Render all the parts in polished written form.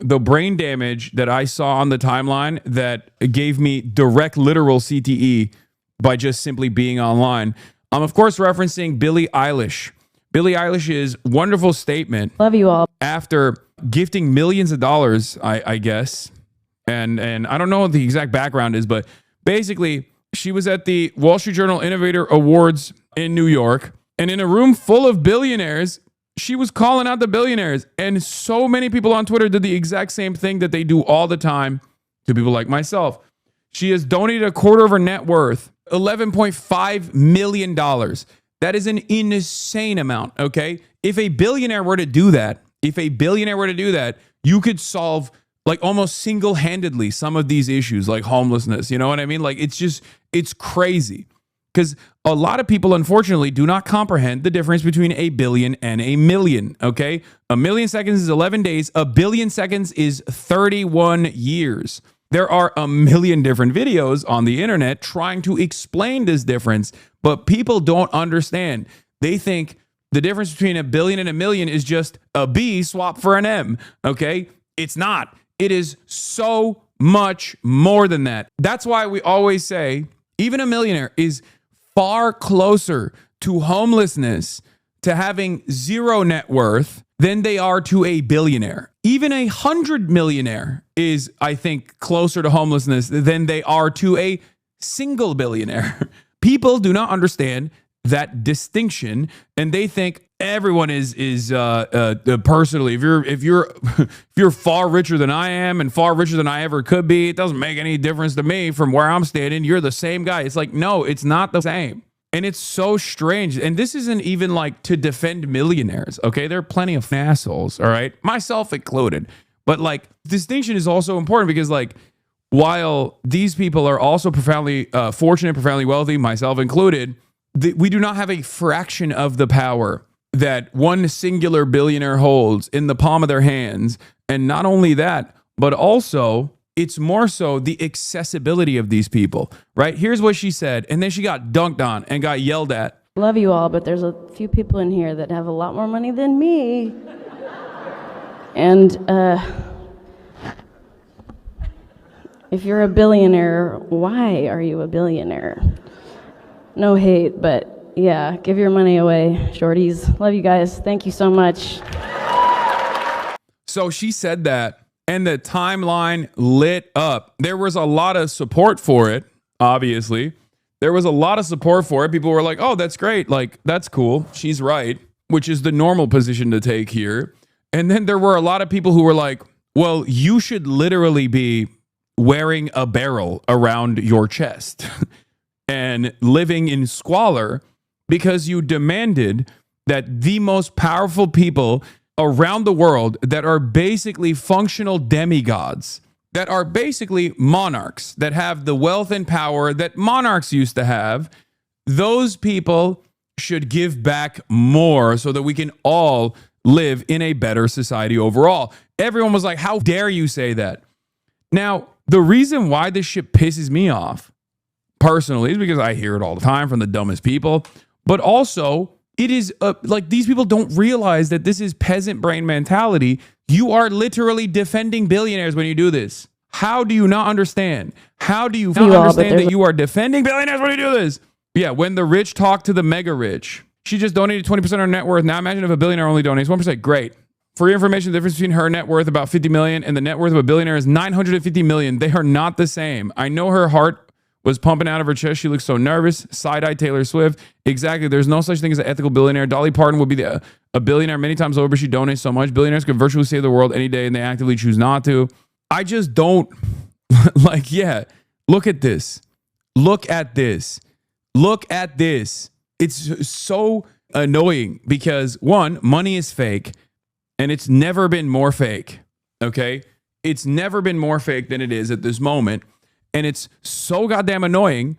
the brain damage that I saw on the timeline that gave me direct literal CTE by just simply being online. I'm, of course, referencing Billie Eilish. Billie Eilish's wonderful statement. Love you all. After gifting millions of dollars, I guess. And I don't know what the exact background is, but basically, she was at the Wall Street Journal Innovator Awards in New York. And in a room full of billionaires, she was calling out the billionaires. And so many people on Twitter did the exact same thing that they do all the time to people like myself. She has donated a quarter of her net worth, $11.5 million. That is an insane amount, okay? If a billionaire were to do that, you could solve like almost single-handedly some of these issues like homelessness. You know what I mean? Like it's crazy. Because a lot of people, unfortunately, do not comprehend the difference between a billion and a million, okay? A million seconds is 11 days. A billion seconds is 31 years. There are a million different videos on the internet trying to explain this difference, but people don't understand. They think the difference between a billion and a million is just a B swapped for an M, okay? It's not. It is so much more than that. That's why we always say even a millionaire is far closer to homelessness, to having zero net worth, than they are to a billionaire. Even 100 millionaire is, I think, closer to homelessness than they are to a single billionaire. People do not understand that distinction, and they think everyone is personally. If you're far richer than I am and far richer than I ever could be, it doesn't make any difference to me from where I'm standing. You're the same guy. It's like, no, it's not the same. And it's so strange. And this isn't even like to defend millionaires. Okay. There are plenty of assholes. All right. Myself included. But like distinction is also important because like, while these people are also profoundly fortunate, profoundly wealthy, myself included, we do not have a fraction of the power that one singular billionaire holds in the palm of their hands. And not only that, but also it's more so the accessibility of these people, right? Here's what she said. And then she got dunked on and got yelled at. Love you all, but there's a few people in here that have a lot more money than me. And if you're a billionaire, why are you a billionaire? No hate, but yeah, give your money away, shorties. Love you guys. Thank you so much. So she said that, and the timeline lit up. There was a lot of support for it, obviously. There was a lot of support for it. People were like, oh, that's great. Like, that's cool. She's right, which is the normal position to take here. And then there were a lot of people who were like, well, you should literally be wearing a barrel around your chest and living in squalor because you demanded that the most powerful people around the world that are basically functional demigods, that are basically monarchs, that have the wealth and power that monarchs used to have, those people should give back more so that we can all live in a better society overall. Everyone was like, how dare you say that? Now, the reason why this shit pisses me off personally is because I hear it all the time from the dumbest people, but also it is like these people don't realize that this is peasant brain mentality. You are literally defending billionaires when you do this. How do you not understand? How do you not understand that you are defending billionaires when you do this? Yeah, when the rich talk to the mega rich. She just donated 20% of her net worth. Now imagine if a billionaire only donates 1%. Great. For your information, the difference between her net worth, about 50 million, and the net worth of a billionaire is 950 million. They are not the same. I know her heart was pumping out of her chest. She looks so nervous. Side-eye Taylor Swift. Exactly. There's no such thing as an ethical billionaire. Dolly Parton would be a billionaire many times over, but she donates so much. Billionaires could virtually save the world any day, and they actively choose not to. I just don't like, yeah, look at this. Look at this. Look at this. It's so annoying because one, money is fake, and it's never been more fake. Okay? It's never been more fake than it is at this moment. And it's so goddamn annoying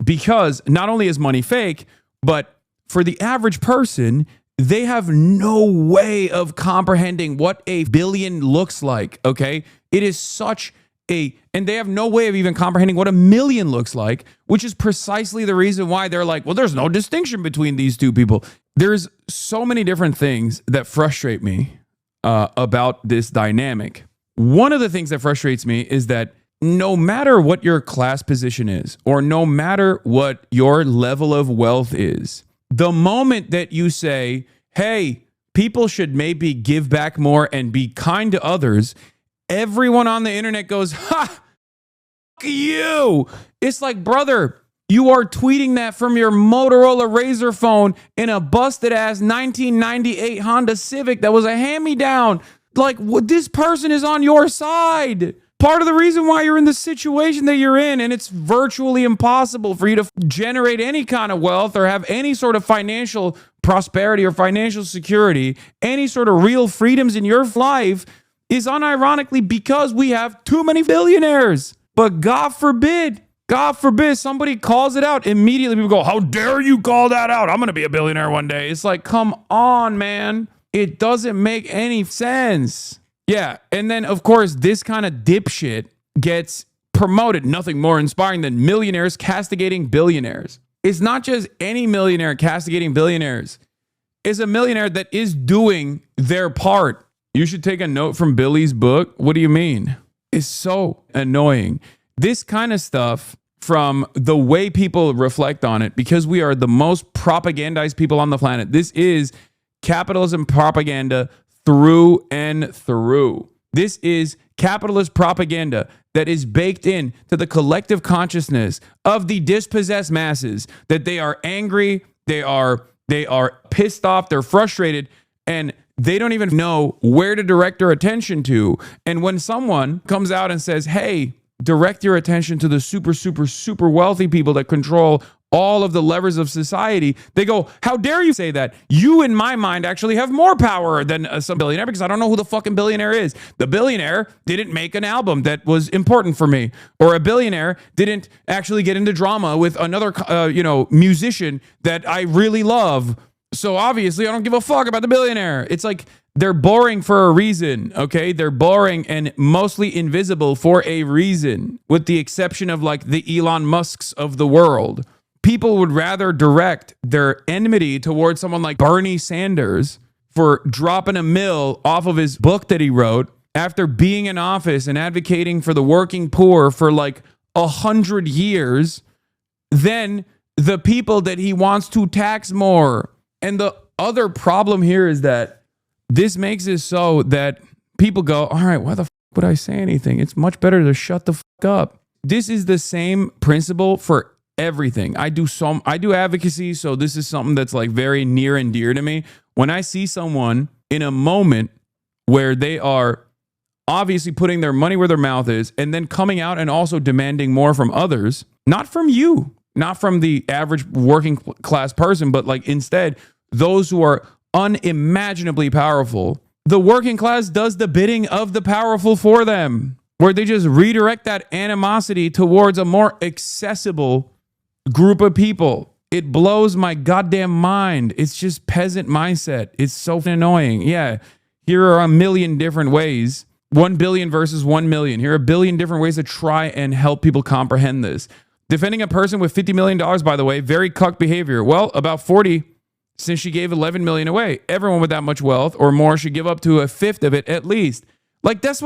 because not only is money fake, but for the average person, they have no way of comprehending what a billion looks like, okay? It is such and they have no way of even comprehending what a million looks like, which is precisely the reason why they're like, well, there's no distinction between these two people. There's so many different things that frustrate me about this dynamic. one of the things that frustrates me is that no matter what your class position is, or no matter what your level of wealth is, the moment that you say, hey, people should maybe give back more and be kind to others, everyone on the internet goes, ha, fuck you. It's like, brother, you are tweeting that from your Motorola Razr phone in a busted ass 1998 Honda Civic that was a hand-me-down. Like, this person is on your side. Part of the reason why you're in the situation that you're in, and it's virtually impossible for you to generate any kind of wealth or have any sort of financial prosperity or financial security, any sort of real freedoms in your life, is unironically because we have too many billionaires. But God forbid somebody calls it out. Immediately people go, how dare you call that out? I'm going to be a billionaire one day. It's like, come on, man. It doesn't make any sense. Yeah. And then, of course, this kind of dipshit gets promoted. Nothing more inspiring than millionaires castigating billionaires. It's not just any millionaire castigating billionaires. It's a millionaire that is doing their part. You should take a note from Billy's book. What do you mean? It's so annoying. This kind of stuff, from the way people reflect on it, because we are the most propagandized people on the planet. This is capitalism propaganda through and through. This is capitalist propaganda that is baked in to the collective consciousness of the dispossessed masses, that they are angry, they are pissed off, they're frustrated, and they don't even know where to direct their attention to. And when someone comes out and says, hey, direct your attention to the super, super, super wealthy people that control all of the levers of society, they go, how dare you say that? You, in my mind, actually have more power than some billionaire, because I don't know who the fucking billionaire is. The billionaire didn't make an album that was important for me, or a billionaire didn't actually get into drama with another, musician that I really love. So obviously I don't give a fuck about the billionaire. It's like, they're boring for a reason, okay? They're boring and mostly invisible for a reason, with the exception of like the Elon Musks of the world. People would rather direct their enmity towards someone like Bernie Sanders for dropping a mill off of his book that he wrote after being in office and advocating for the working poor for like 100 years than the people that he wants to tax more. And the other problem here is that this makes it so that people go, all right, why the fuck would I say anything? It's much better to shut the fuck up. This is the same principle for everything. I do advocacy, so this is something that's like very near and dear to me. When I see someone in a moment where they are obviously putting their money where their mouth is, and then coming out and also demanding more from others, not from you, not from the average working class person, but like instead those who are unimaginably powerful, the working class does the bidding of the powerful for them, where they just redirect that animosity towards a more accessible group of people. It blows my goddamn mind. It's just peasant mindset. It's so annoying. Yeah, here are a million different ways. 1 billion versus 1 million. Here are a billion different ways to try and help people comprehend this. Defending a person with $50 million, by the way, very cuck behavior. Well, about 40, since she gave 11 million away. Everyone with that much wealth or more should give up to a fifth of it at least. Like, this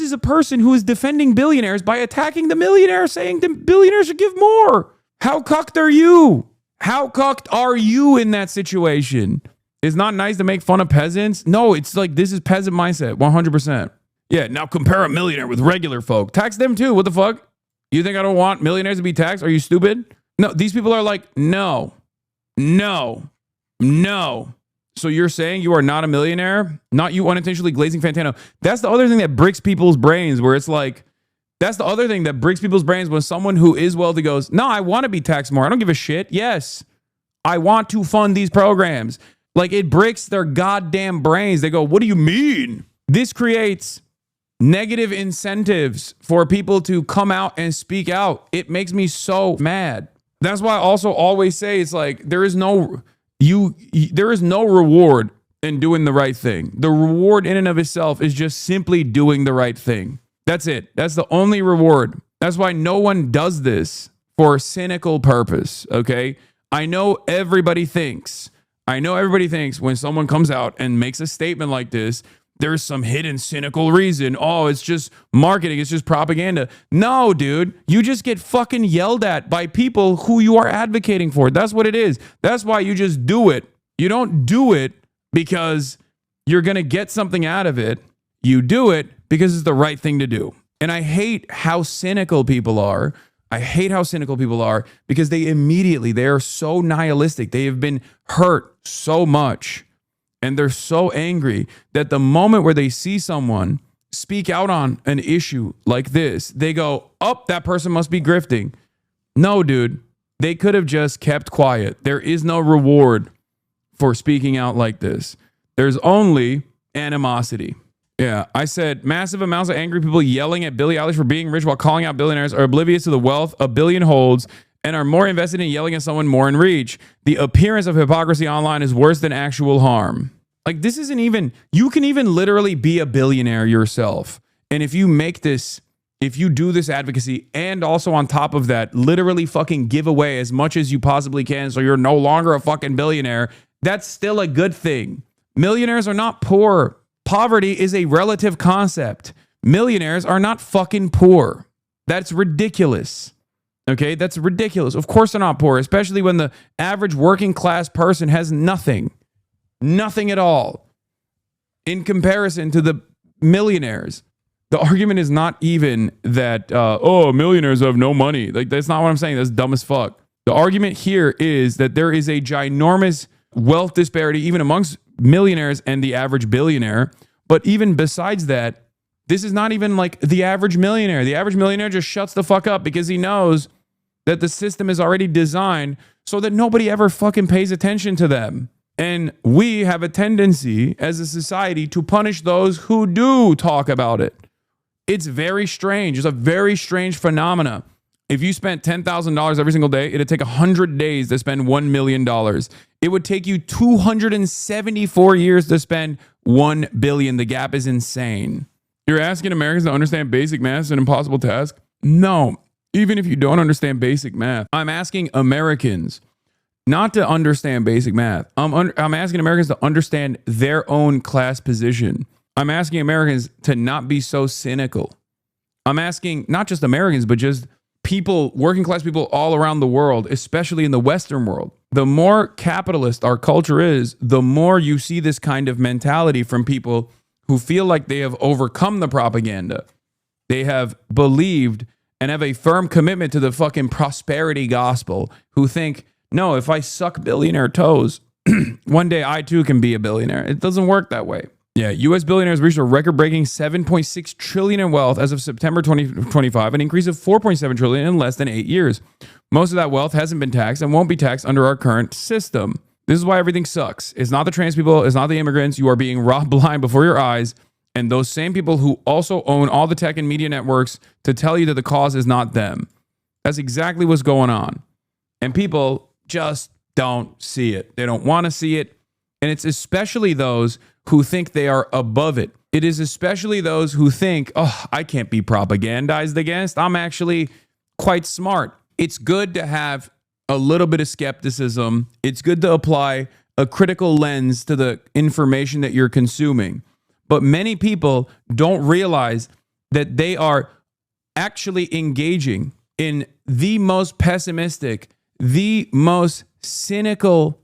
is a person who is defending billionaires by attacking the millionaire, saying the billionaires should give more. How cucked are you? How cucked are you in that situation? It's not nice to make fun of peasants. No, it's like, this is peasant mindset, 100%. Yeah, now compare a millionaire with regular folk. Tax them too. What the fuck? You think I don't want millionaires to be taxed? Are you stupid? No, these people are like, no. So you're saying you are not a millionaire? Not you unintentionally glazing Fantano. That's the other thing that breaks people's brains, where it's like, that's the other thing that breaks people's brains when someone who is wealthy goes, no, I want to be taxed more. I don't give a shit. Yes, I want to fund these programs. Like, it breaks their goddamn brains. They go, what do you mean? This creates negative incentives for people to come out and speak out. It makes me so mad. That's why I also always say, it's like, there is no reward in doing the right thing. The reward in and of itself is just simply doing the right thing. That's it. That's the only reward. That's why no one does this for a cynical purpose, okay? I know everybody thinks when someone comes out and makes a statement like this there's some hidden cynical reason. Oh, it's just marketing. It's just propaganda. No, dude, you just get fucking yelled at by people who you are advocating for. That's what it is. That's why you just do it. You don't do it because you're going to get something out of it. You do it because it's the right thing to do. And I hate how cynical people are. I hate how cynical people are because they are so nihilistic. They have been hurt so much. And they're so angry that the moment where they see someone speak out on an issue like this, they go, oh, that person must be grifting. No, dude, they could have just kept quiet. There is no reward for speaking out like this. There's only animosity. Yeah, I said massive amounts of angry people yelling at Billie Eilish for being rich while calling out billionaires are oblivious to the wealth a billion holds and are more invested in yelling at someone more in reach. The appearance of hypocrisy online is worse than actual harm. Like, this isn't even, you can even literally be a billionaire yourself. And if you make this, if you do this advocacy and also on top of that, literally fucking give away as much as you possibly can so you're no longer a fucking billionaire, that's still a good thing. Millionaires are not poor. Poverty is a relative concept. Millionaires are not fucking poor. That's ridiculous. Okay, that's ridiculous. Of course they're not poor, especially when the average working class person has nothing. Nothing at all in comparison to the millionaires. The argument is not even that, millionaires have no money. Like, that's not what I'm saying. That's dumb as fuck. The argument here is that there is a ginormous wealth disparity even amongst millionaires and the average billionaire. But even besides that, this is not even like the average millionaire. The average millionaire just shuts the fuck up because he knows that the system is already designed so that nobody ever fucking pays attention to them. And we have a tendency as a society to punish those who do talk about it. It's very strange. It's a very strange phenomena. If you spent $10,000 every single day, it'd take 100 days to spend $1 million. It would take you 274 years to spend $1 billion. The gap is insane. You're asking Americans to understand basic math is an impossible task? No. Even if you don't understand basic math, I'm asking Americans not to understand basic math. I'm asking Americans to understand their own class position. I'm asking Americans to not be so cynical. I'm asking not just Americans, but just people, working class people all around the world, especially in the Western world. The more capitalist our culture is, the more you see this kind of mentality from people who feel like they have overcome the propaganda. They have believed and have a firm commitment to the fucking prosperity gospel, who think, no, if I suck billionaire toes, one day I too can be a billionaire. It doesn't work that way. Yeah, U.S. billionaires reached a record-breaking $7.6 trillion in wealth as of September 2025, an increase of $4.7 trillion in less than 8 years. Most of that wealth hasn't been taxed and won't be taxed under our current system. This is why everything sucks. It's not the trans people, it's not the immigrants. You are being robbed blind before your eyes. And those same people who also own all the tech and media networks to tell you that the cause is not them. That's exactly what's going on. And people just don't see it. They don't want to see it. And it's especially those who think they are above it. It is especially those who think, oh, I can't be propagandized against. I'm actually quite smart. It's good to have a little bit of skepticism. It's good to apply a critical lens to the information that you're consuming. But many people don't realize that they are actually engaging in the most pessimistic, the most cynical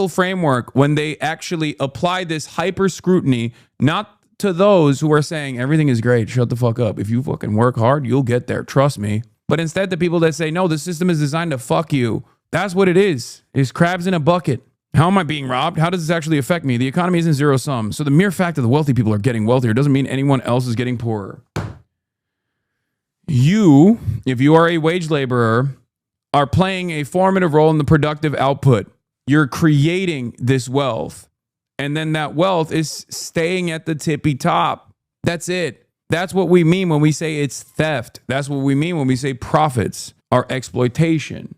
framework when they actually apply this hyper scrutiny, not to those who are saying everything is great, shut the fuck up. If you fucking work hard, you'll get there. Trust me. But instead, the people that say, no, the system is designed to fuck you. That's what it is. It's crabs in a bucket. How am I being robbed? How does this actually affect me? The economy isn't zero sum. So the mere fact that the wealthy people are getting wealthier doesn't mean anyone else is getting poorer. You, if you are a wage laborer, are playing a formative role in the productive output. You're creating this wealth. And then that wealth is staying at the tippy top. That's it. That's what we mean when we say it's theft. That's what we mean when we say profits are exploitation.